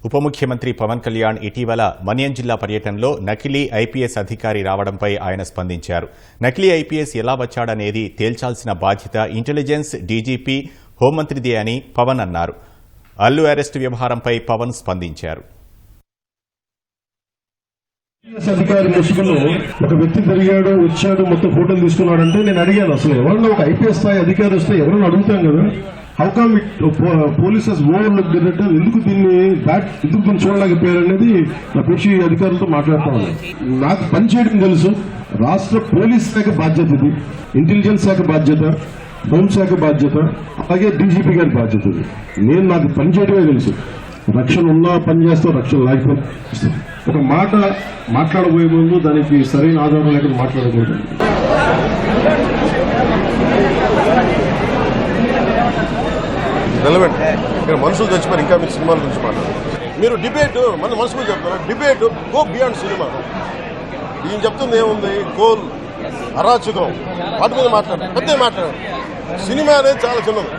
ఉప ముఖ్యమంత్రి పవన్ కళ్యాణ్ ఇటీవల మన్యం జిల్లా పర్యటనలో నకిలీ ఐపీఎస్ అధికారి రావడంపై ఆయన స్పందించారు. నకిలీ ఐపీఎస్ ఎలా వచ్చాడనేది తేల్చాల్సిన బాధ్యత ఇంటెలిజెన్స్ డీజీపీ హోంమంత్రిదే అని పవన్ అన్నారు. అల్లు అరెస్టు వ్యవహారంపై పవన్ స్పందించారు. అధికారి ముసుగులో ఒక వ్యక్తి తిరిగాడు, వచ్చాడు, మొత్తం ఫోటోలు తీసుకున్నాడంటే నేను అడిగాను, అసలు ఎవరన్నా ఒక ఐపీఎస్ స్థాయి అధికారి వస్తే ఎవరైనా అడుగుతాం కదా, how come it polices overlook did, ఎందుకు దీన్ని చూడలేకపోయారు అనేది నా కృషి అధికారులతో మాట్లాడుతూ ఉన్నాను. నాకు పనిచేయడం తెలుసు. రాష్ట్ర పోలీస్ శాఖ బాధ్యత ఇది, ఇంటెలిజెన్స్ శాఖ బాధ్యత, హోంశాఖ బాధ్యత, అలాగే డీజీపీ గారి బాధ్యత ఇది. నాకు పనిచేయడమే తెలుసు. రక్షణ ఉన్నా పనిచేస్తాం, రక్షణ లేకపోతే ఒక మాట మాట్లాడబోయే ముందు దానికి సరైన ఆధారం లేకుండా మాట్లాడకూడదు. రెలవెంట్ ఇక్కడ మనుషులు చచ్చిపోయారు, ఇంకా మీరు సినిమాల గురించి మాట్లాడారు. మీరు డిబేట్ మన మనసులో చెప్తారా? Debate go beyond cinema. ఈయన చెప్తుంది ఏముంది, గోల్ అరాచకం, వాటి మీద మాట్లాడారు, పెద్ద మాట్లాడారు. సినిమా అనేది చాలా చిన్నది.